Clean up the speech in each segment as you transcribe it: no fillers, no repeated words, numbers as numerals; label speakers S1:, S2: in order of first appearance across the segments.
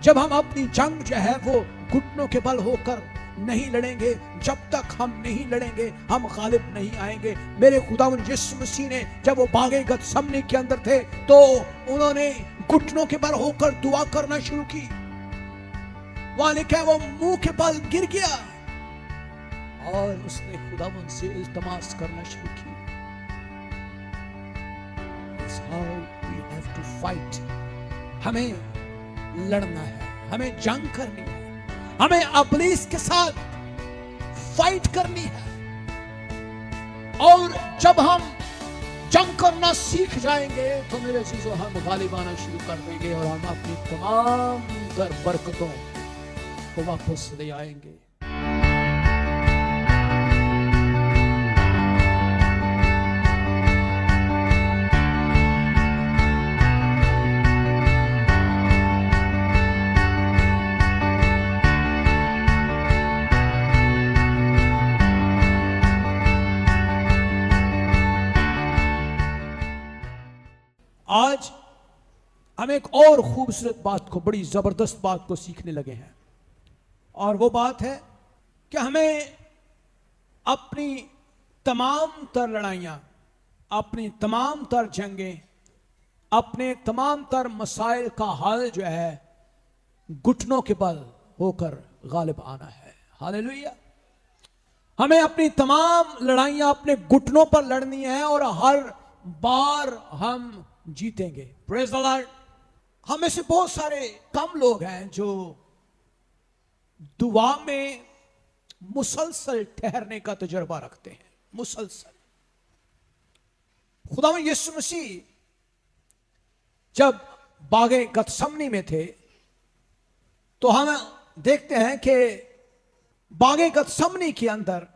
S1: जब हम अपनी जंग जो है वो घुटनों के बल होकर नहीं लड़ेंगे, जब तक हम नहीं लड़ेंगे हम गालिब नहीं आएंगे। मेरे खुदावंद यीशु मसीह ने जब वो बागे गतसमनी के अंदर थे तो उन्होंने घुटनों के बल होकर दुआ करना शुरू की। वहां लिखा है वो मुंह के बल गिर गया और उसने खुदावंद से इल्तमास करना शुरू की। That's how we have to fight. हमें लड़ना है, हमें जंग करनी है, हमें इब्लीस के साथ फाइट करनी है। और जब हम जंग करना सीख जाएंगे तो मेरे चीजों हम गालिब आना शुरू कर देंगे और हम अपनी तमाम बरकतों को वापस ले आएंगे। आज हम एक और खूबसूरत बात को, बड़ी जबरदस्त बात को सीखने लगे हैं और वो बात है कि हमें अपनी तमाम तर लड़ाइयां, अपनी तमाम तर जंगें, अपने तमाम तर मसाइल का हल जो है घुटनों के बल होकर गालिब आना है। हालेलुया। हमें अपनी तमाम लड़ाइयां अपने घुटनों पर लड़नी है और हर बार हम जीतेंगे। Praise the Lord. हम में से बहुत सारे कम लोग हैं जो दुआ में मुसलसल ठहरने का तजुर्बा रखते हैं। मुसलसल। खुदावंद यीशु मसीह जब बागे गतसमनी में थे तो हम देखते हैं कि बागे गतसमनी के अंदर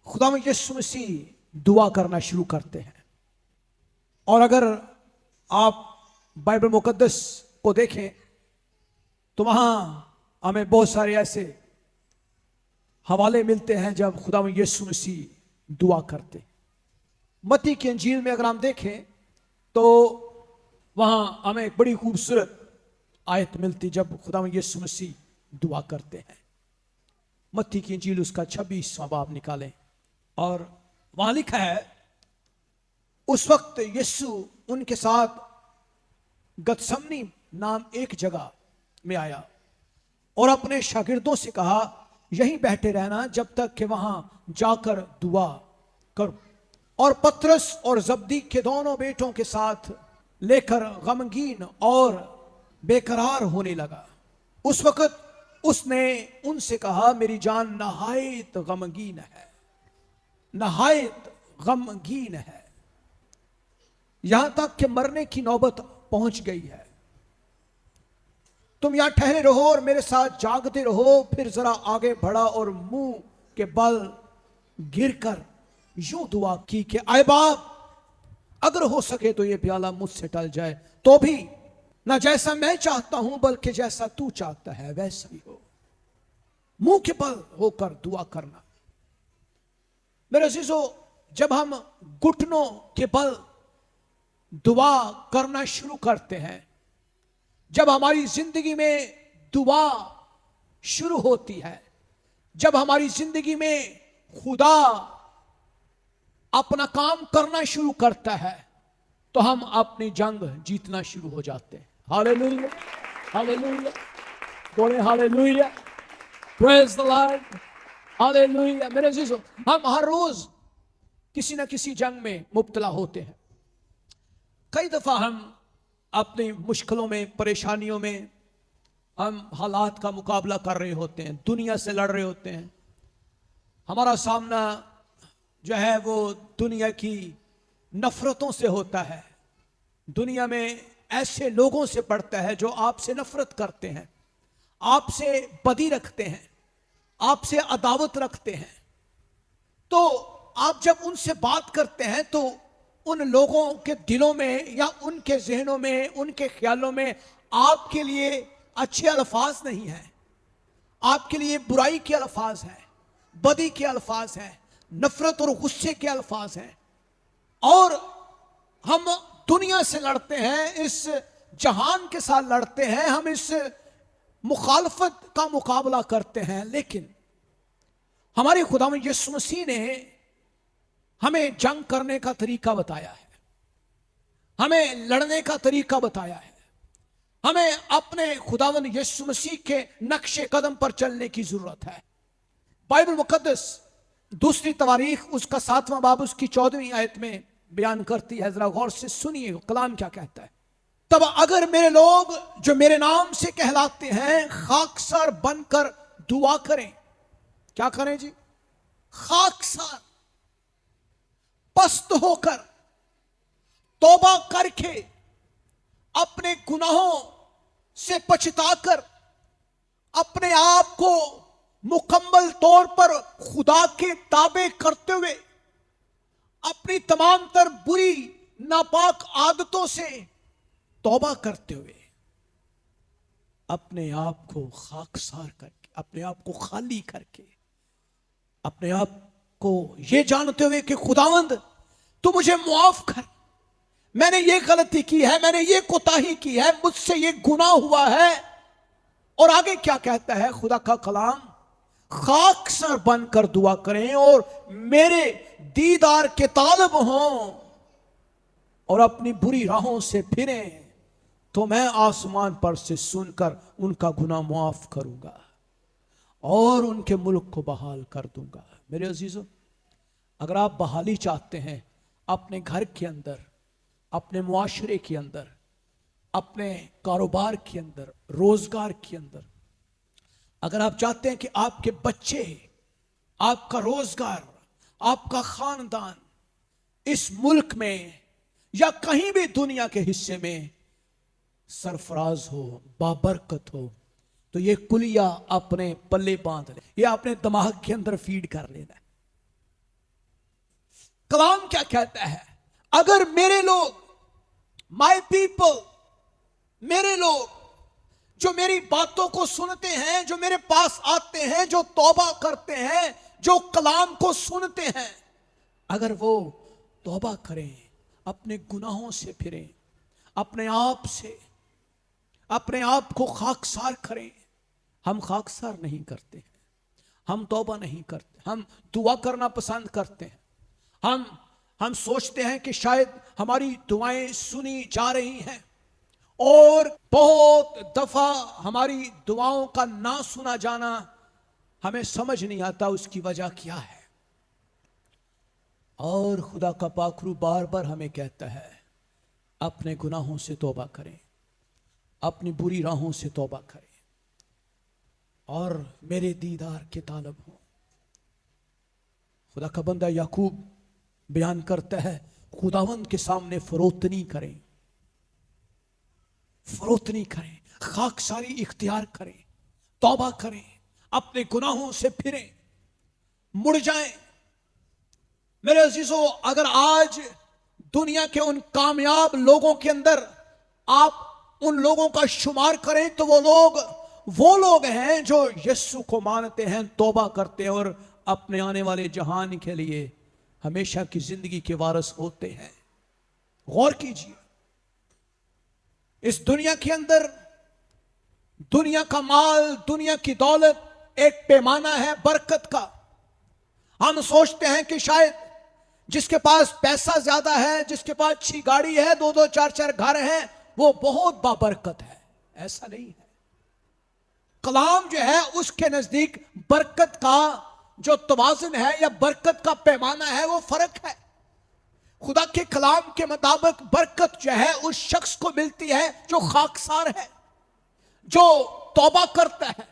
S1: खुदावंद यीशु मसीह दुआ करना शुरू करते हैं। और अगर आप बाइबल मुकद्दस को देखें तो वहां हमें बहुत सारे ऐसे हवाले मिलते हैं जब खुदावंद यीशु मसीह दुआ करते। मत्ती की इंजील में अगर हम देखें तो वहां हमें एक बड़ी खूबसूरत आयत मिलती जब खुदावंद यीशु मसीह दुआ करते हैं। मत्ती की इंजील उसका 26वां बाब निकालें और वहां लिखा है, उस वक्त यीशु उनके साथ गतसमनी नाम एक जगह में आया और अपने शागिर्दों से कहा, यहीं बैठे रहना जब तक कि वहां जाकर दुआ करो। और पतरस और जब्दी के दोनों बेटों के साथ लेकर गमगीन और बेकरार होने लगा। उस वक्त उसने उनसे कहा, मेरी जान नहायत गमगीन है, नहायत गमगीन है, यहां तक कि मरने की नौबत पहुंच गई है। तुम यहां ठहरे रहो और मेरे साथ जागते रहो। फिर जरा आगे बढ़ा और मुंह के बल गिरकर यूं दुआ की कि आए बाप, अगर हो सके तो यह प्याला मुझसे टल जाए, तो भी ना जैसा मैं चाहता हूं बल्कि जैसा तू चाहता है वैसा ही हो। मुंह के बल होकर दुआ करना। मेरे अजीजों, जब हम घुटनों के बल दुआ करना शुरू करते हैं, जब हमारी जिंदगी में दुआ शुरू होती है, जब हमारी जिंदगी में खुदा अपना काम करना शुरू करता है, तो हम अपनी जंग जीतना शुरू हो जाते हैं। हालेलुया, हालेलुया, बोले hallelujah, praise the Lord, hallelujah. मेरे अजीजों, हम हर रोज किसी ना किसी जंग में मुब्तला होते हैं। कई दफा हम अपनी मुश्किलों में, परेशानियों में हम हालात का मुकाबला कर रहे होते हैं, दुनिया से लड़ रहे होते हैं। हमारा सामना जो है वो दुनिया की नफरतों से होता है, दुनिया में ऐसे लोगों से पड़ता है जो आपसे नफरत करते हैं, आपसे बदी रखते हैं, आपसे अदावत रखते हैं। तो आप जब उनसे बात करते हैं तो उन लोगों के दिलों में या उनके जहनों में, उनके ख्यालों में आपके लिए अच्छे अल्फाज नहीं हैं, आपके लिए बुराई के अल्फाज हैं, बदी के अल्फाज हैं, नफरत और गुस्से के अल्फाज हैं। और हम दुनिया से लड़ते हैं, इस جہان کے ساتھ لڑتے ہیں, ہم اس مخالفت کا مقابلہ کرتے ہیں, لیکن ہمارے خداوند یسوع مسیح نے ہمیں جنگ کرنے کا طریقہ بتایا ہے, ہمیں لڑنے کا طریقہ بتایا ہے. ہمیں اپنے خداوند یسوع مسیح کے نقش قدم پر چلنے کی ضرورت ہے. بائبل مقدس دوسری تواریخ اس کا 7واں باب اس کی 14ویں آیت میں بیان کرتی ہے. ذرا غور سے سنیے کلام کیا کہتا ہے. تب اگر میرے لوگ جو میرے نام سے کہلاتے ہیں خاکسار بن کر دعا کریں. کیا کریں جی؟ خاکسار, پست ہو کر, توبہ کر کے, اپنے گناہوں سے پچھتا کر, اپنے آپ کو مکمل طور پر خدا کے تابع کرتے ہوئے, اپنی تمام تر بری ناپاک عادتوں سے توبہ کرتے ہوئے, اپنے آپ کو خاکسار کر کے, اپنے آپ کو خالی کر کے, اپنے آپ کو یہ جانتے ہوئے کہ خداوند تو مجھے معاف کر, میں نے یہ غلطی کی ہے, میں نے یہ کوتاہی کی ہے, مجھ سے یہ گناہ ہوا ہے. اور آگے کیا کہتا ہے خدا کا کلام؟ خاکسار بن کر دعا کریں اور میرے دیدار کے طالب ہوں اور اپنی بری راہوں سے پھریں, تو میں آسمان پر سے سن کر ان کا گناہ معاف کروں گا اور ان کے ملک کو بحال کر دوں گا. میرے عزیزو, اگر آپ بحالی چاہتے ہیں اپنے گھر کے اندر, اپنے معاشرے کے اندر, اپنے کاروبار کے اندر, روزگار کے اندر, اگر آپ چاہتے ہیں کہ آپ کے بچے, آپ کا روزگار, آپ کا خاندان اس ملک میں یا کہیں بھی دنیا کے حصے میں سرفراز ہو, بابرکت ہو, تو یہ کلیہ اپنے پلے باندھ لے, یہ اپنے دماغ کے اندر فیڈ کر لینا ہے. کلام کیا کہتا ہے؟ اگر میرے لوگ, مائی پیپل, میرے لوگ جو میری باتوں کو سنتے ہیں, جو میرے پاس آتے ہیں, جو توبہ کرتے ہیں, جو کلام کو سنتے ہیں, اگر وہ توبہ کریں, اپنے گناہوں سے پھریں, اپنے آپ کو خاکسار کریں. ہم خاکسار نہیں کرتے ہیں, ہم توبہ نہیں کرتے, ہم دعا کرنا پسند کرتے ہیں. ہم سوچتے ہیں کہ شاید ہماری دعائیں سنی جا رہی ہیں, اور بہت دفعہ ہماری دعاؤں کا نہ سنا جانا ہمیں سمجھ نہیں آتا اس کی وجہ کیا ہے. اور خدا کا پاک روح بار بار ہمیں کہتا ہے اپنے گناہوں سے توبہ کریں, اپنی بری راہوں سے توبہ کریں اور میرے دیدار کے طالب ہوں. خدا کا بندہ یعقوب بیان کرتا ہے خداوند کے سامنے فروتنی کریں, فروتنی کریں, خاکساری اختیار کریں, توبہ کریں, اپنے گناہوں سے پھریں, مڑ جائیں. میرے عزیزو, اگر آج دنیا کے ان کامیاب لوگوں کے اندر آپ ان لوگوں کا شمار کریں تو وہ لوگ ہیں جو یسوع کو مانتے ہیں, توبہ کرتے ہیں اور اپنے آنے والے جہان کے لیے ہمیشہ کی زندگی کے وارث ہوتے ہیں. غور کیجیے, اس دنیا کے اندر دنیا کا مال, دنیا کی دولت ایک پیمانہ ہے برکت کا. ہم سوچتے ہیں کہ شاید جس کے پاس پیسہ زیادہ ہے, جس کے پاس اچھی گاڑی ہے, 2-2 4-4 گھر ہیں, وہ بہت بابرکت ہے. ایسا نہیں ہے. کلام جو ہے اس کے نزدیک برکت کا جو توازن ہے یا برکت کا پیمانہ ہے وہ فرق ہے. خدا کے کلام کے مطابق برکت جو ہے اس شخص کو ملتی ہے جو خاکسار ہے, جو توبہ کرتا ہے,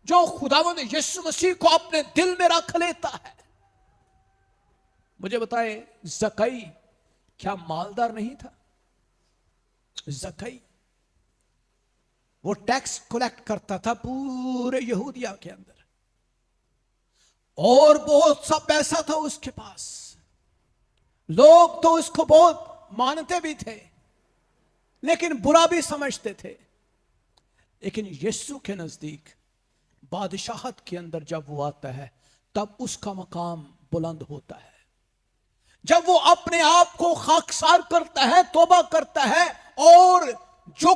S1: جو خداوند یسوع مسیح کو اپنے دل میں رکھ لیتا ہے. مجھے بتائیں, زکئی کیا مالدار نہیں تھا؟ زکئی وہ ٹیکس کلیکٹ کرتا تھا پورے یہودیہ کے اندر, اور بہت سا پیسہ تھا اس کے پاس. لوگ تو اس کو بہت مانتے بھی تھے لیکن برا بھی سمجھتے تھے. لیکن یسوع کے نزدیک بادشاہت کے اندر جب وہ آتا ہے تب اس کا مقام بلند ہوتا ہے. جب وہ اپنے آپ کو خاکسار کرتا ہے, توبہ کرتا ہے, اور جو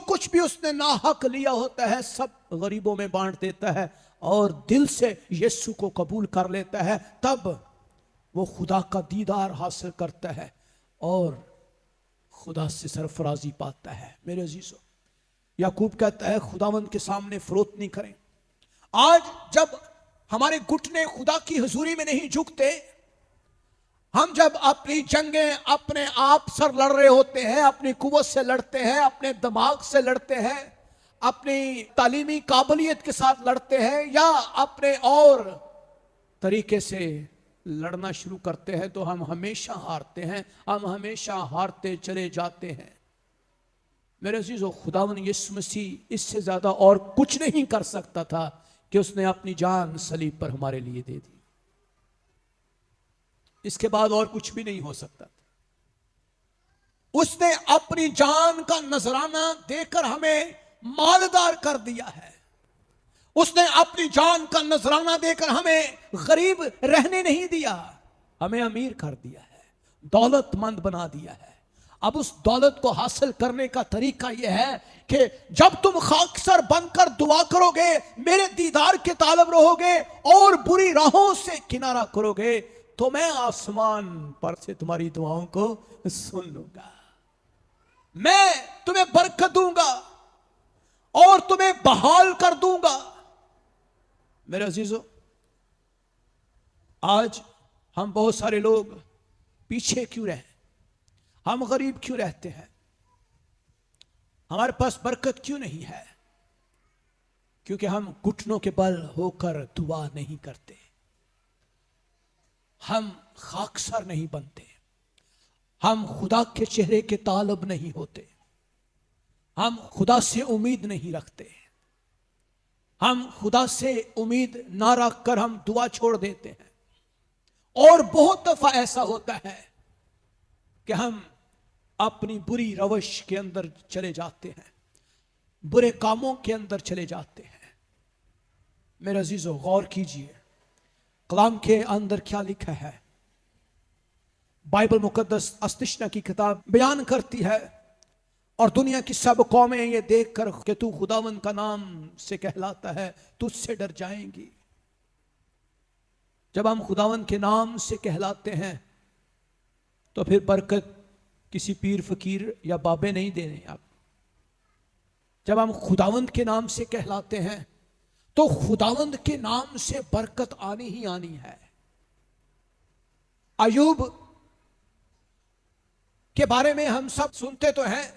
S1: उसने नाहक लिया होता है सब गरीबों में बांट देता है और दिल से यीशु को कबूल कर लेता है, तब वो खुदा का दीदार हासिल करता है और खुदा से सरफराजी पाता है। मेरे अजीजों, याकूब कहता है खुदावंद के सामने फरोख्त नहीं करें। आज जब हमारे घुटने खुदा की हुजूरी में नहीं झुकते, हम जब अपनी जंगें अपने आप सर लड़ रहे होते हैं, अपनी कुव्वत से लड़ते हैं, अपने दिमाग से लड़ते हैं, अपनी तालीमी काबिलियत के साथ लड़ते हैं या अपने और तरीके से लड़ना शुरू करते हैं, तो हम हमेशा हारते हैं, हम हमेशा हारते चले जाते हैं। मेरे अजीजों, खुदावंद यीशु मसीह इससे ज्यादा और कुछ नहीं कर सकता था कि उसने अपनी जान सलीब पर हमारे लिए दे दी। इसके बाद और कुछ भी नहीं हो सकता था। उसने अपनी जान का नजराना देकर हमें मालदार कर दिया है। उसने अपनी जान का नजराना देकर हमें गरीब रहने नहीं दिया, हमें अमीर कर दिया है, दौलतमंद बना दिया है। अब उस दौलत को हासिल करने का तरीका यह है कि जब तुम खाकसर बनकर दुआ करोगे, मेरे दीदार के तालब रहोगे और बुरी राहों से किनारा करोगे, तो मैं आसमान पर से तुम्हारी दुआओं को सुन लूंगा, मैं तुम्हें बरकत दूंगा और तुम्हें बहाल कर दूंगा। मेरे अजीजों, आज हम बहुत सारे लोग पीछे क्यों रहे, हम गरीब क्यों रहते हैं, हमारे पास बरकत क्यों नहीं है? क्योंकि हम घुटनों के बल होकर दुआ नहीं करते, हम खाकसर नहीं बनते, हम खुदा के चेहरे के तालब नहीं होते, हम खुदा से उम्मीद नहीं रखते, हम खुदा से उम्मीद ना रख कर हम दुआ छोड़ देते हैं। और बहुत दफा ऐसा होता है कि हम अपनी बुरी रवश के अंदर चले जाते हैं, बुरे कामों के अंदर चले जाते हैं। मेरे अजीजों, गौर कीजिए कलाम के अंदर क्या लिखा है। बाइबल मुकद्दस अस्तिशना की किताब बयान करती है, और दुनिया की सब कौमें ये देखकर कि तू खुदावंद का नाम से कहलाता है, तुझसे डर जाएंगी। जब हम खुदावंद के नाम से कहलाते हैं तो फिर बरकत किसी पीर फकीर या बाबे नहीं देने आप। जब हम खुदावंद के नाम से कहलाते हैं तो खुदावंद के नाम से बरकत आनी ही आनी है। अयूब के बारे में हम सब सुनते तो हैं।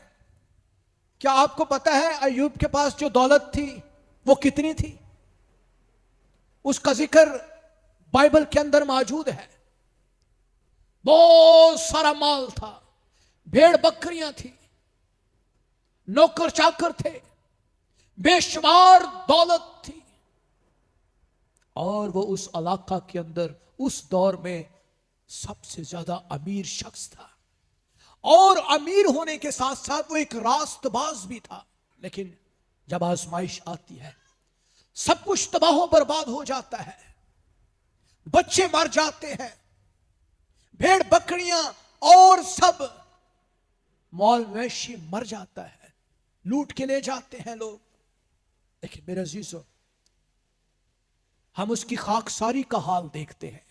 S1: क्या आपको पता है अयूब के पास जो दौलत थी वो कितनी थी? उसका जिक्र बाइबल के अंदर मौजूद है। बहुत सारा माल था, भेड़ बकरियां थी, नौकर चाकर थे, बेशुमार दौलत थी, और वो उस इलाका के अंदर उस दौर में सबसे ज्यादा अमीर शख्स था। और अमीर होने के साथ साथ वो एक रास्तबाज भी था। लेकिन जब आजमाइश आती है, सब कुछ तबाह बर्बाद हो जाता है, बच्चे मर जाते हैं, भेड़ बकरियां और सब मौल मवेशी मर जाता है, लूट के ले जाते हैं लोग। लेकिन मेरे अजीजों, हम उसकी खाकसारी का हाल देखते हैं।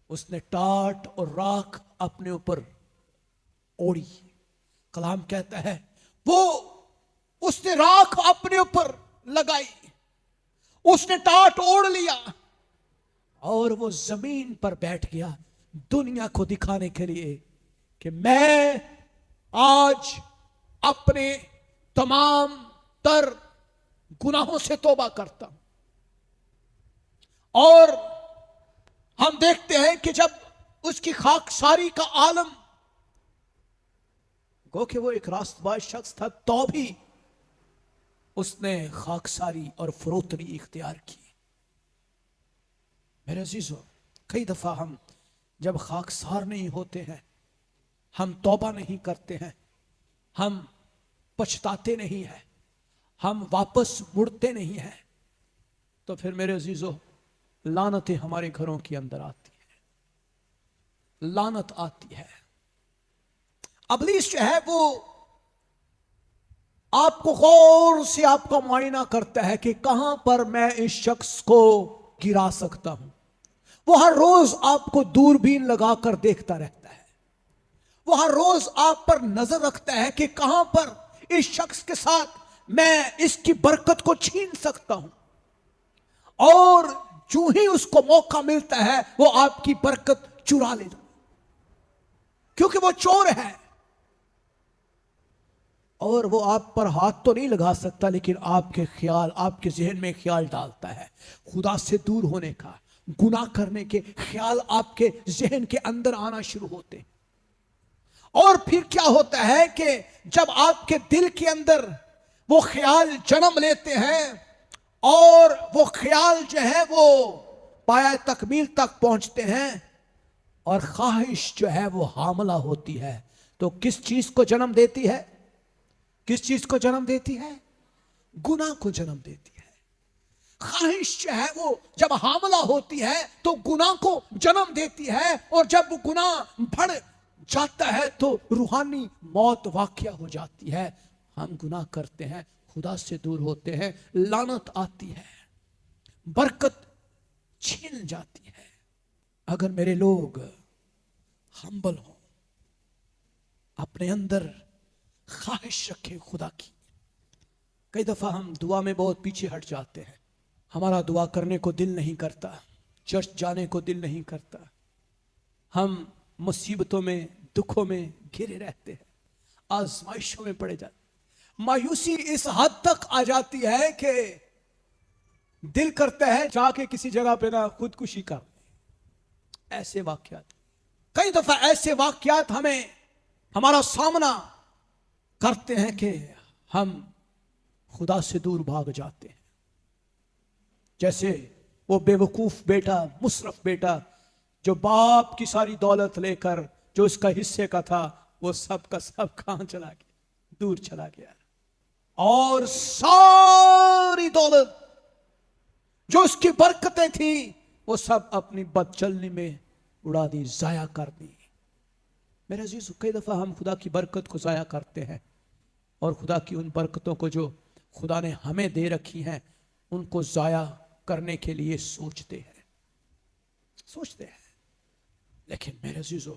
S1: उसने टाट और राख अपने ऊपर ओढ़ी। कलाम कहता है वो उसने राख अपने ऊपर लगाई, उसने टाट ओढ़ लिया और वो जमीन पर बैठ गया दुनिया को दिखाने के लिए कि मैं आज अपने तमाम तर गुनाहों से तौबा करता हूं। और हम देखते हैं कि जब उसकी खाकसारी का आलम, गो कि वो एक रास्तबाज शख्स था, तो भी उसने खाकसारी और फरोतनी इख्तियार की। मेरे अजीजों, कई दफा हम जब खाकसार नहीं होते हैं, हम तौबा नहीं करते हैं, हम पछताते नहीं हैं, हम वापस मुड़ते नहीं हैं, तो फिर मेरे अजीजों लानतें हमारे घरों के अंदर आती है, लानत आती है। अबलीस जो है वो आपको गौर से आपका मुआयना करता है कि कहां पर मैं इस शख्स को गिरा सकता हूं। वो हर रोज आपको दूरबीन लगाकर देखता रहता है। वो हर रोज आप पर नजर रखता है कि कहां पर इस शख्स के साथ मैं इसकी बरकत को छीन सकता हूं, और जो ही उसको मौका मिलता है वो आपकी बरकत चुरा लेता, क्योंकि वो चोर है और वो आप पर हाथ तो नहीं लगा सकता, लेकिन आपके ख्याल, आपके जहन में ख्याल डालता है खुदा से दूर होने का, गुनाह करने के ख्याल आपके जहन के अंदर आना शुरू होते हैं। और फिर क्या होता है कि जब आपके दिल के अंदर वो ख्याल जन्म लेते हैं और वो ख्याल जो है वो पाया तकमील तक पहुंचते हैं और ख्वाहिश जो है वो हामला होती है, तो किस चीज को जन्म देती है? किस चीज को जन्म देती है? गुनाह को जन्म देती है। ख्वाहिश जो है वो जब हामला होती है तो गुनाह को जन्म देती है, और जब वो गुनाह बढ़ जाता है तो रूहानी मौत वाक़या हो जाती है। हम गुनाह करते हैं, खुदा से दूर होते हैं, लानत आती है, बरकत छीन जाती है। अगर मेरे लोग हम्बल हो, अपने अंदर ख्वाहिश रखे खुदा की। कई दफा हम दुआ में बहुत पीछे हट जाते हैं, हमारा दुआ करने को दिल नहीं करता, चर्च जाने को दिल नहीं करता, हम मुसीबतों में, दुखों में घिरे रहते हैं, आजमाइशों में पड़े जाते। मायूसी इस हद तक आ जाती है कि दिल करता है जाके किसी जगह पे ना खुदकुशी कर। ऐसे वाकयात, कई दफा ऐसे वाकयात हमें हमारा सामना करते हैं कि हम खुदा से दूर भाग जाते हैं। जैसे वो बेवकूफ बेटा, मुसरफ बेटा, जो बाप की सारी दौलत लेकर, जो उसका हिस्से का था, वो सब का सब कहां चला गया? दूर चला गया। और सारी दौलत जो उसकी बरकतें थी वो सब अपनी बदचलनी में उड़ा दी, जाया कर दी। मेरे अजीज, कई दफा हम खुदा की बरकत को जाया करते हैं और खुदा की उन बरकतों को जो खुदा ने हमें दे रखी हैं उनको जाया करने के लिए सोचते हैं। लेकिन मेरे अजीजों,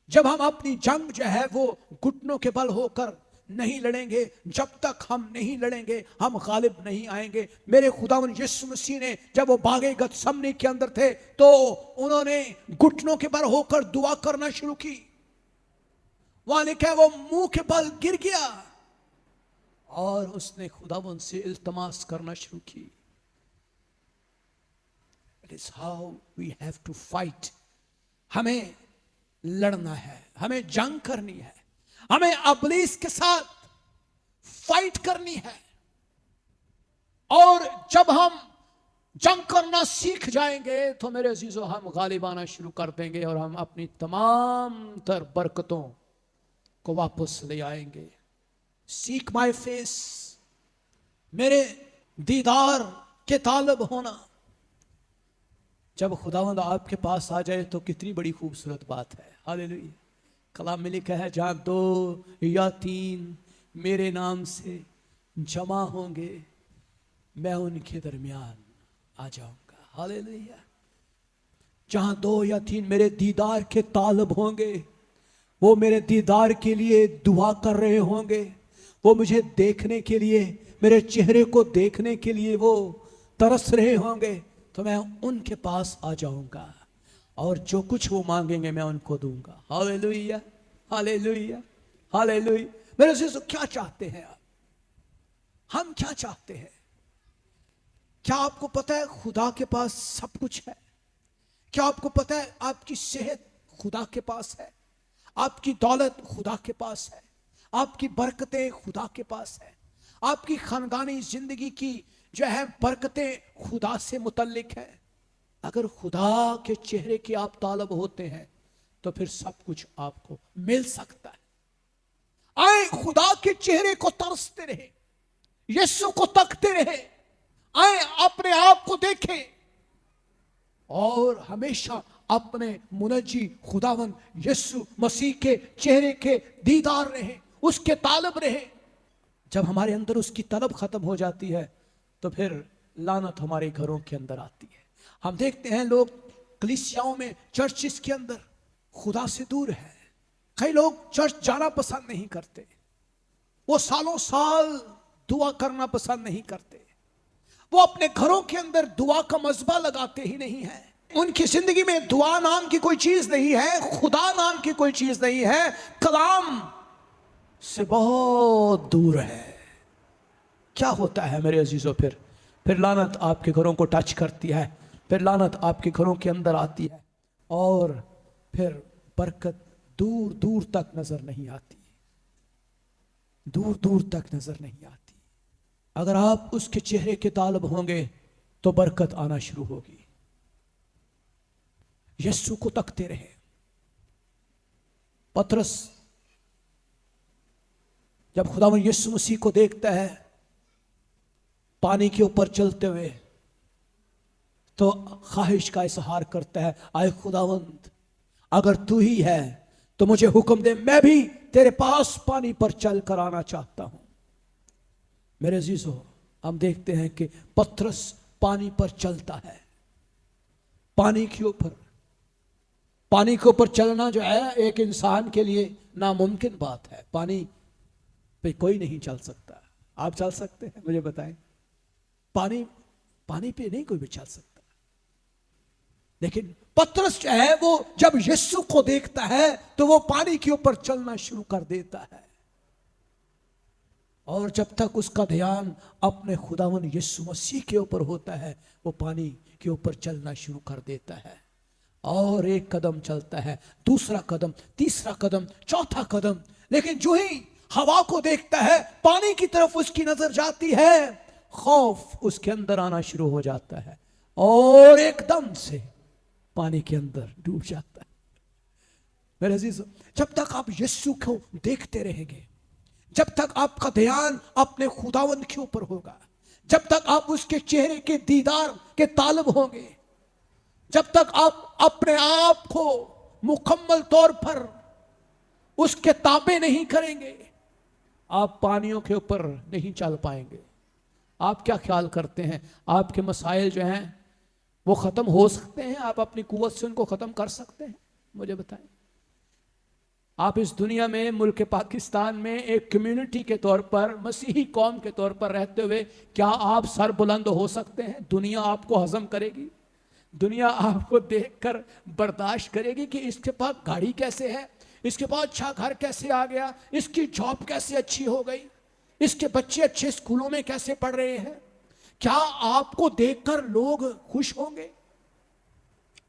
S1: जब हम अपनी जंग जो है वो घुटनों के बल होकर नहीं लड़ेंगे, जब तक हम नहीं लड़ेंगे हम गालिब नहीं आएंगे। मेरे खुदावंद यीशु मसीह ने जब वो बागे गतसमनी के अंदर थे तो उन्होंने घुटनों के बल होकर दुआ करना शुरू की। वहां लिखा है वो मुंह के बल गिर गया और उसने खुदावंद से इल्तमास करना शुरू की। It is how we have to fight. हमें लड़ना है, हमें जंग करनी है, हमें इब्लीस के साथ फाइट करनी है। और जब हम जंग करना सीख जाएंगे तो मेरे अजीजों हम गालिब आना शुरू कर देंगे और हम अपनी तमाम तर बरकतों को वापस ले आएंगे। सीक माय फेस, मेरे दीदार के तालब होना। जब खुदावंद आपके पास आ जाए तो कितनी बड़ी खूबसूरत बात है। हालेलुया। कलाम में लिखा है, जहां 2 या 3 मेरे नाम से जमा होंगे मैं उनके दरमियान आ जाऊंगा। हालेलुया। जहां 2 या 3 मेरे दीदार के तालब होंगे, वो मेरे दीदार के लिए दुआ कर रहे होंगे, वो मुझे देखने के लिए, मेरे चेहरे को देखने के लिए वो तरस रहे होंगे, तो मैं उनके पास आ जाऊंगा और जो कुछ वो मांगेंगे मैं उनको दूंगा। Hallelujah, hallelujah, hallelujah. मेरे से क्या चाहते हैं आप? हम क्या चाहते हैं? क्या आपको पता है खुदा के पास सब कुछ है? क्या आपको पता है आपकी सेहत खुदा के पास है, आपकी दौलत खुदा के पास है, आपकी बरकतें खुदा के पास है, आपकी खानदानी जिंदगी की जो है बरकतें खुदा से मुतल्लिक है। अगर खुदा के चेहरे के आप तालब होते हैं तो फिर सब कुछ आपको मिल सकता है। आए खुदा के चेहरे को तरसते रहे, यीशु को तकते रहे, आए अपने आप को देखें और हमेशा अपने मुनज्जी खुदावंद यीशु मसीह के चेहरे के दीदार रहे, उसके तालब रहे। जब हमारे अंदर उसकी तलब खत्म हो जाती है तो फिर लानत हमारे घरों के अंदर आती है। हम देखते हैं लोग कलीसियाओं में, चर्चिस के अंदर खुदा से दूर है। कई लोग चर्च जाना पसंद नहीं करते, वो सालों साल दुआ करना पसंद नहीं करते, वो अपने घरों के अंदर दुआ का मजबा लगाते ही नहीं है। उनकी जिंदगी में दुआ नाम की कोई चीज नहीं है, खुदा नाम की कोई चीज नहीं है, कलाम से बहुत दूर है। क्या होता है मेरे अजीजों? फिर लानत आपके घरों को टच करती है, फिर लानत आपके घरों के अंदर आती है और फिर बरकत दूर दूर तक नजर नहीं आती, दूर दूर तक नजर नहीं आती। अगर आप उसके चेहरे के तालब होंगे तो बरकत आना शुरू होगी। यीशु को तकते रहे। पतरस जब खुदावंद यीशु मसीह को देखता है पानी के ऊपर चलते हुए तो ख्वाहिश का इजहार करता है, आए खुदावंद अगर तू ही है तो मुझे हुक्म दे, मैं भी तेरे पास पानी पर चल कर आना चाहता हूं। मेरे अजीजों, हम देखते हैं कि पतरस पानी पर चलता है। पानी के ऊपर चलना जो है एक इंसान के लिए नामुमकिन बात है। पानी पे कोई नहीं चल सकता। आप चल सकते हैं? मुझे बताएं। पानी पे नहीं कोई भी चल सकता। लेकिन पतरस जो है वो जब यीशु को देखता है तो वो पानी के ऊपर चलना शुरू कर देता है। और जब तक उसका ध्यान अपने खुदावंद यीशु मसीह के ऊपर होता है वो पानी के ऊपर चलना शुरू कर देता है। और एक कदम चलता है, दूसरा कदम, तीसरा कदम, चौथा कदम, लेकिन जो ही हवा को देखता है, पानी की तरफ उसकी नजर जाती है, खौफ उसके अंदर आना शुरू हो जाता है और एकदम से पानी के अंदर डूब जाता है। मेरे अजीज, जब तक आप यीशु को देखते रहेंगे, जब तक आपका ध्यान अपने खुदावंद के ऊपर होगा, जब तक आप उसके चेहरे के दीदार के तालब होंगे, जब तक आप अपने आप को मुकम्मल तौर पर उसके ताबे नहीं करेंगे, आप पानियों के ऊपर नहीं चल पाएंगे। आप क्या ख्याल करते हैं? आपके मसाइल जो हैं वो ख़त्म हो सकते हैं? आप अपनी कुव्वत से उनको ख़त्म कर सकते हैं? मुझे बताएं। आप इस दुनिया में, मुल्क पाकिस्तान में एक कम्युनिटी के तौर पर, मसीही कौम के तौर पर रहते हुए क्या आप सर बुलंद हो सकते हैं? दुनिया आपको हजम करेगी, दुनिया आपको देखकर बर्दाश्त करेगी कि इसके पास गाड़ी कैसे है, इसके पास अच्छा घर कैसे आ गया, इसकी जॉब कैसे अच्छी हो गई, इसके बच्चे अच्छे स्कूलों में कैसे पढ़ रहे हैं। क्या आपको देखकर लोग खुश होंगे?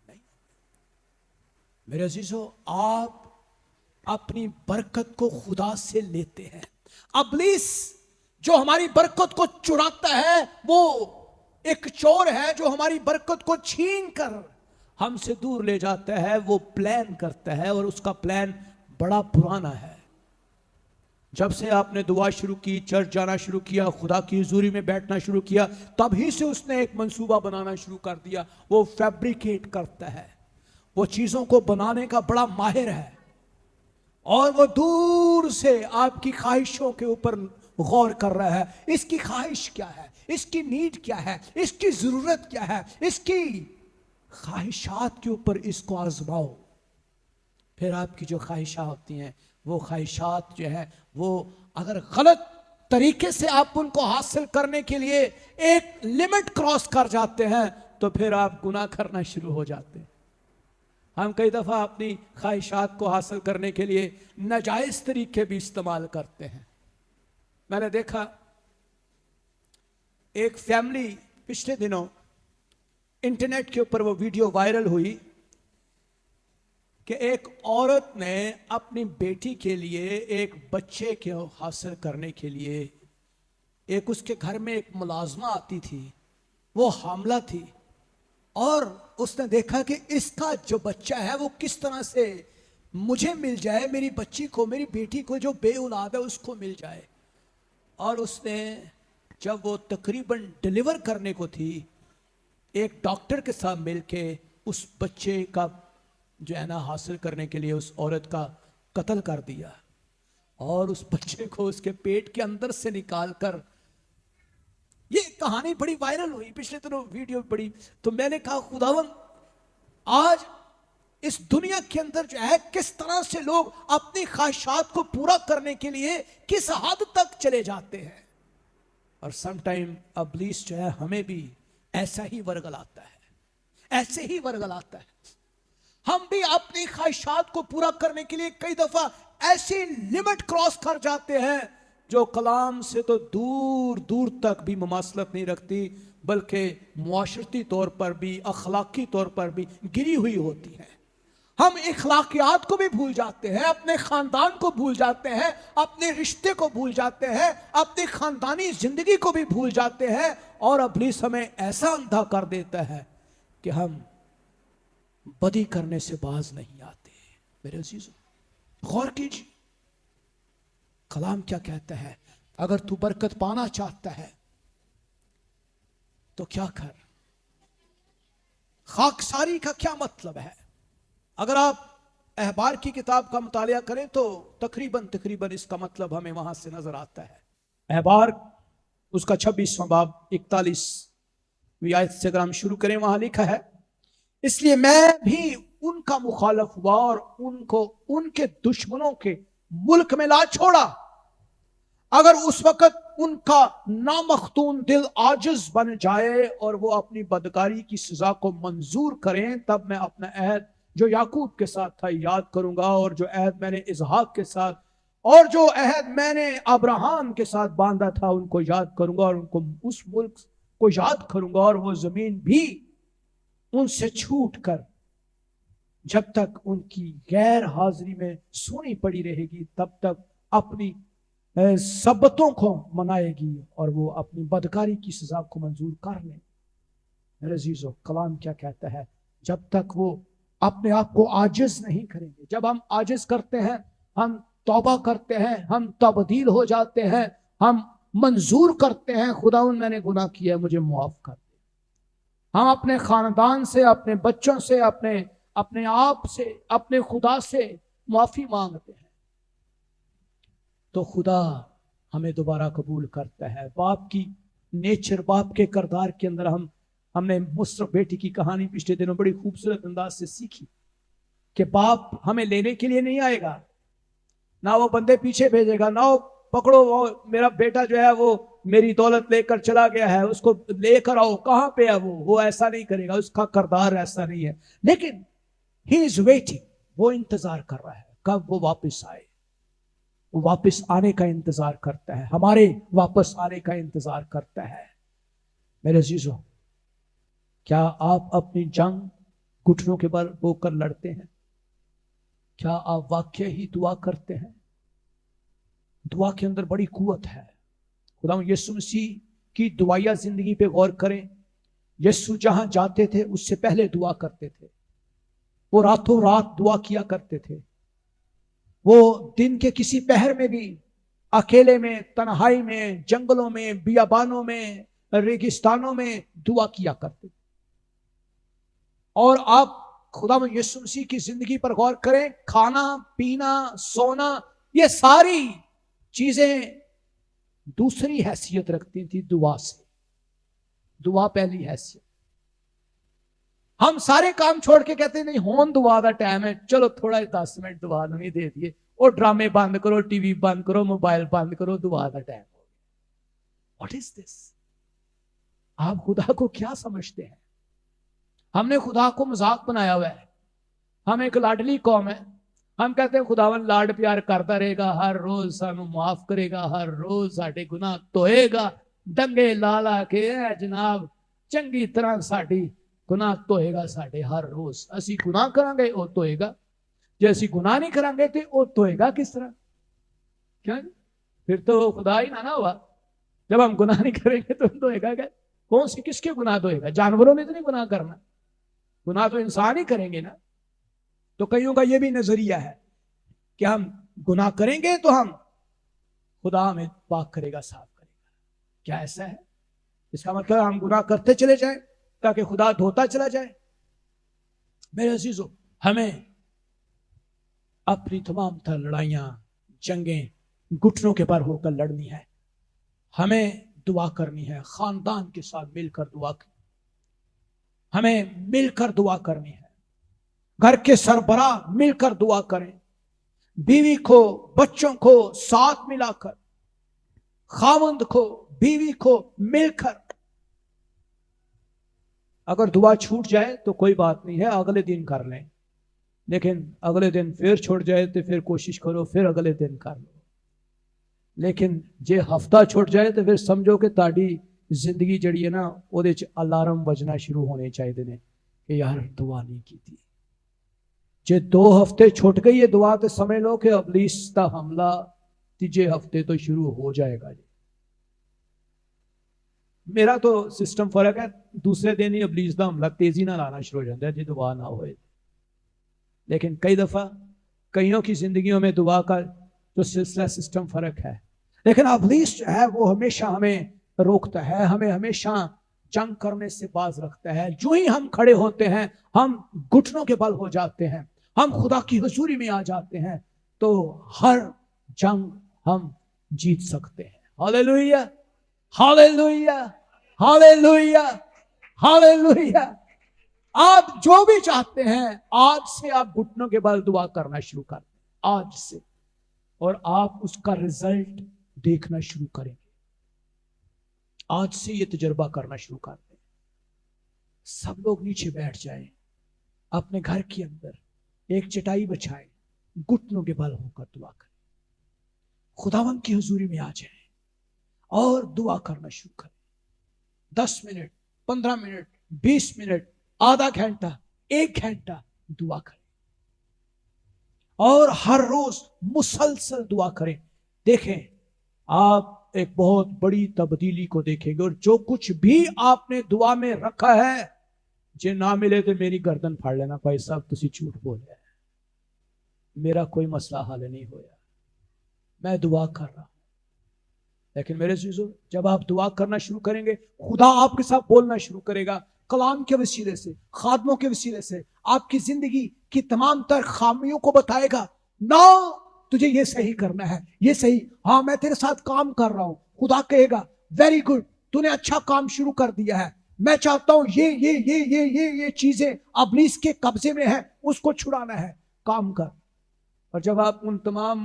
S1: नहीं। मेरे अजीजों, आप अपनी बरकत को खुदा से लेते हैं। इब्लीस जो हमारी बरकत को चुराता है वो एक चोर है जो हमारी बरकत को छीन कर हमसे दूर ले जाता है। वो प्लान करता है और उसका प्लान बड़ा पुराना है। जब से आपने दुआ शुरू की, चर्च जाना शुरू किया, खुदा की हुजूरी में बैठना शुरू किया, तभी से उसने एक मंसूबा बनाना शुरू कर दिया। वो फैब्रिकेट करता है, वो चीज़ों को बनाने का बड़ा माहिर है और वो दूर से आपकी ख्वाहिशों के ऊपर गौर कर रहा है। इसकी ख्वाहिश क्या है, इसकी नीड क्या है, इसकी ज़रूरत क्या है, इसकी ख्वाहिशात के ऊपर इसको आजमाओ। फिर आपकी जो ख्वाहिशात होती हैं वो ख्वाहिशात जो है वो अगर गलत तरीके से आप उनको हासिल करने के लिए एक लिमिट क्रॉस कर जाते हैं तो फिर आप गुनाह करना शुरू हो जाते हैं। हम कई दफ़ा अपनी ख्वाहिशात को हासिल करने के लिए नाजायज़ तरीके भी इस्तेमाल करते हैं। मैंने देखा एक फैमिली, पिछले दिनों इंटरनेट के ऊपर वो वीडियो वायरल हुई कि एक औरत ने अपनी बेटी के लिए एक बच्चे को हासिल करने के लिए, एक उसके घर में एक मुलाजमा आती थी, वो हामला थी और उसने देखा कि इसका जो बच्चा है वो किस तरह से मुझे मिल जाए, मेरी बच्ची को, मेरी बेटी को जो बे औलाद है उसको मिल जाए। और उसने जब वो तकरीबन डिलीवर करने को थी, एक डॉक्टर के साथ मिलके उस बच्चे का जो है ना हासिल करने के लिए उस औरत का कत्ल कर दिया। اور اس بچے کو اس کے پیٹ کے اندر سے نکال کر، یہ کہانی بڑی وائرل ہوئی پچھلے دنوں، ویڈیو بڑی، تو میں نے کہا خداوند آج اس دنیا کے اندر جو ہے کس طرح سے لوگ اپنی خواہشات کو پورا کرنے کے لیے کس حد تک چلے جاتے ہیں، اور سم ٹائم ابلیس جو ہے ہمیں بھی ایسا ہی ورگلاتا ہے، ایسے ہی ورگلاتا ہے۔ ہم بھی اپنی خواہشات کو پورا کرنے کے لیے کئی دفعہ ایسی لمٹ کراس کر جاتے ہیں جو کلام سے تو دور دور تک بھی مماثلت نہیں رکھتی، بلکہ معاشرتی طور پر بھی، اخلاقی طور پر بھی گری ہوئی ہوتی ہے۔ ہم اخلاقیات کو بھی بھول جاتے ہیں، اپنے خاندان کو بھول جاتے ہیں، اپنے رشتے کو بھول جاتے ہیں، اپنی خاندانی زندگی کو بھی بھول جاتے ہیں، اور ابلیس ہمیں ایسا اندھا کر دیتا ہے کہ ہم بدی کرنے سے باز نہیں آتے۔ میرے عزیزو غور کیجیے کلام کیا کہتا ہے، اگر تو برکت پانا چاہتا ہے تو کیا کر۔ خاکساری کا کیا مطلب ہے؟ اگر آپ احبار کی کتاب کا مطالعہ کریں تو تقریباً اس کا مطلب ہمیں وہاں سے نظر آتا ہے۔ احبار اس کا 26واں باب 41ویں آیت سے اگر ہم شروع کریں، وہاں لکھا ہے، اس لیے میں بھی ان کا مخالف ہوا اور ان کو ان کے دشمنوں کے ملک میں لا چھوڑا۔ اگر اس وقت ان کا نامختون دل عاجز بن جائے اور وہ اپنی بدکاری کی سزا کو منظور کریں، تب میں اپنا عہد جو یعقوب کے ساتھ تھا یاد کروں گا، اور جو عہد میں نے اسحاق کے ساتھ اور جو عہد میں نے ابراہیم کے ساتھ باندھا تھا ان کو یاد کروں گا، اور ان کو اس ملک کو یاد کروں گا، اور وہ زمین بھی ان سے چھوٹ کر جب تک ان کی غیر حاضری میں سونی پڑی رہے گی تب تک اپنی سبتوں کو منائے گی، اور وہ اپنی بدکاری کی سزا کو منظور کر لیں۔ میرے عزیزو کلام کیا کہتا ہے، جب تک وہ اپنے آپ کو عاجز نہیں کریں گے۔ جب ہم عاجز کرتے ہیں، ہم توبہ کرتے ہیں، ہم تبدیل ہو جاتے ہیں، ہم منظور کرتے ہیں خداوند میں نے گناہ کیا ہے مجھے معاف کر دے، ہم اپنے خاندان سے، اپنے بچوں سے، اپنے آپ سے، اپنے خدا سے معافی مانگتے ہیں، تو خدا ہمیں دوبارہ قبول کرتا ہے۔ باپ کی نیچر، باپ کے کردار کے اندر ہم نے مصرف بیٹی کی کہانی پچھلے دنوں بڑی خوبصورت انداز سے سیکھی کہ باپ ہمیں لینے کے لیے نہیں آئے گا، نہ وہ بندے پیچھے بھیجے گا، نہ وہ پکڑو وہ میرا بیٹا جو ہے وہ میری دولت لے کر چلا گیا ہے اس کو لے کر آؤ، کہاں پہ ہے وہ ایسا نہیں کرے گا، اس کا کردار ایسا نہیں ہے۔ لیکن ہی از ویٹنگ، وہ انتظار کر رہا ہے کب وہ واپس آئے، وہ واپس آنے کا انتظار کرتا ہے، ہمارے واپس آنے کا انتظار کرتا ہے۔ میرے عزیزو کیا آپ اپنی جنگ گھٹنوں کے بل ہو کر لڑتے ہیں؟ کیا آپ واقعی ہی دعا کرتے ہیں؟ دعا کے اندر بڑی قوت ہے۔ خدا یسوع مسیح کی دعائیا زندگی پہ غور کریں، یسوع جہاں جاتے تھے اس سے پہلے دعا کرتے تھے، وہ راتوں رات دعا کیا کرتے تھے، وہ دن کے کسی پہر میں بھی اکیلے میں، تنہائی میں، جنگلوں میں، بیابانوں میں، ریگستانوں میں دعا کیا کرتے تھے۔ اور آپ خدا یسوع مسیح کی زندگی پر غور کریں، کھانا پینا سونا یہ ساری چیزیں دوسری حیثیت رکھتی تھی دعا سے، دعا پہلی حیثیت۔ ہم سارے کام چھوڑ کے کہتے ہیں نہیں ہون دعا دا ٹائم ہے، چلو تھوڑا 10 منٹ دعا نہیں دے دیے، اور ڈرامے بند کرو، ٹی وی بند کرو، موبائل بند کرو، دعا دا ٹائم ہو گیا۔ واٹ از دس؟ آپ خدا کو کیا سمجھتے ہیں؟ ہم نے خدا کو مذاق بنایا ہوا ہے، ہم ایک لاڈلی قوم ہے، ہم کہتے ہیں خداوند لاڈ پیار کرتا رہے گا، ہر روز سانو معاف کرے گا، ہر روز ساڈے گناہ دھوئے گا، ڈنگے لا کے جناب چنگی طرح ساڈی گناہ دھوئے گا ساڈے ہر روز۔ اسی گناہ کریں گے وہ دھوئے گا، جی اسی گناہ نہیں کریں گے تو وہ دھوئے گا کس طرح؟ کیا پھر تو خدا ہی نہ ہوا، جب ہم گناہ نہیں کریں گے تو دھوئے گا کیا؟ کون سی کس کے گناہ دھوئے گا؟ جانوروں نے تو نہیں گناہ کرنا، گناہ تو انسان ہی کریں گے نا۔ تو کئیوں کا یہ بھی نظریہ ہے کہ ہم گناہ کریں گے تو ہم خدا ہمیں پاک کرے گا، صاف کرے گا۔ کیا ایسا ہے؟ اس کا مطلب ہم گناہ کرتے چلے جائیں تاکہ خدا دھوتا چلا جائے؟ میرے عزیزو ہمیں اپنی تمام تر لڑائیاں جنگیں घुटनों के बल होकर लड़नी है, हमें दुआ करनी है, खानदान के साथ मिलकर दुआ करनी, हमें मिलकर दुआ करनी है, घर के सरबराह मिलकर दुआ करें, बीवी को बच्चों को साथ मिलाकर, खावंद को बीवी को मिलकर। अगर दुआ छूट जाए तो कोई बात नहीं है, अगले दिन कर लें, लेकिन अगले दिन फिर छूट जाए तो फिर कोशिश करो फिर अगले दिन कर लो। लेकिन जे हफ्ता छुट जाए तो फिर समझो कि ताड़ी जिंदगी जड़ी है ना ਉਹਦੇ ਚ अलार्म बजना शुरू होने चाहिए ने कि यार दुआ नहीं की थी। जे 2 हफ्ते छुट गई है दुआ तो समझ लो कि इब्लीस का हमला तीजे हफ्ते तो शुरू हो जाएगा जी। मेरा तो सिस्टम फर्क है, दूसरे दिन ही इब्लीस का हमला तेजी ना आना शुरू हो जाता है जी दुआ ना होए। लेकिन कई दफा कईयों की जिंदगियों में दुआ का जो सिलसिला सिस्टम फर्क है, लेकिन इब्लीस जो है वो हमेशा हमें रोकता है, हमें हमेशा जंग करने से बाज रखता है। जो ही हम खड़े होते हैं हम घुटनों के बल हो जाते हैं, हम खुदा की हुजूरी में आ जाते हैं, तो हर जंग हम जीत सकते हैं। Hallelujah, hallelujah, hallelujah, hallelujah. आप जो भी चाहते हैं आज से आप घुटनों के बल दुआ करना शुरू कर दें आज से, और आप उसका रिजल्ट देखना शुरू करेंगे। आज से ये तजुर्बा करना शुरू कर दें। सब लोग नीचे बैठ जाएं, अपने घर के अंदर एक चटाई बिछाएं, घुटनों के बल होकर दुआ करें, खुदावंद की हुजूरी में आ जाएं और दुआ करना शुरू करें। 10 मिनट, 15 मिनट, 20 मिनट, आधा घंटा, 1 घंटा दुआ करें और हर रोज मुसलसल दुआ करें। देखें आप एक बहुत बड़ी तब्दीली को देखेंगे, और जो कुछ भी आपने दुआ में रखा है जे ना मिले तो मेरी गर्दन फाड़ लेना, भाई साहब तुसी झूठ बोले, मेरा कोई मसला हल नहीं होया, मैं दुआ कर रहा हूं। लेकिन मेरे चीजों जब आप दुआ करना शुरू करेंगे खुदा आपके साथ बोलना शुरू करेगा, कलाम के वसीले से, खादमों के वसीले से आपकी जिंदगी की तमाम तर खामियों को बताएगा। ना तुझे ये सही करना है, ये सही, हाँ मैं तेरे साथ काम कर रहा हूं। खुदा कहेगा वेरी गुड, तूने अच्छा काम शुरू कर दिया है, मैं चाहता हूं ये चीजें इब्लीस के कब्जे में है, उसको छुड़ाना है, काम कर। और जब आप उन तमाम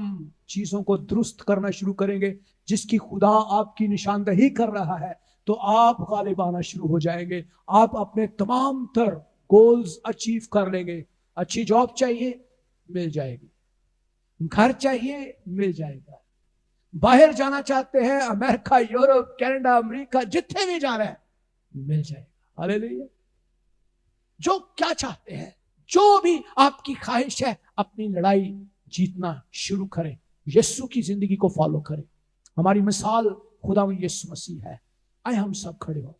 S1: चीजों को दुरुस्त करना शुरू करेंगे जिसकी खुदा आपकी निशानदही कर रहा है, तो आप गालिब आना शुरू हो जाएंगे, आप अपने तमाम तर गोल्स अचीव कर लेंगे। अच्छी जॉब चाहिए मिल जाएगी, घर चाहिए मिल जाएगा, बाहर जाना चाहते हैं अमेरिका, यूरोप, कनाडा, अमेरिका, जितने भी जा रहे हैं मिल जाएगा। हालेलुया। जो क्या चाहते हैं, जो भी आपकी ख्वाहिश है, अपनी लड़ाई जीतना शुरू करें, यीशु की जिंदगी को फॉलो करें। हमारी मिसाल खुदा यीशु मसीह है। आए हम सब खड़े हो।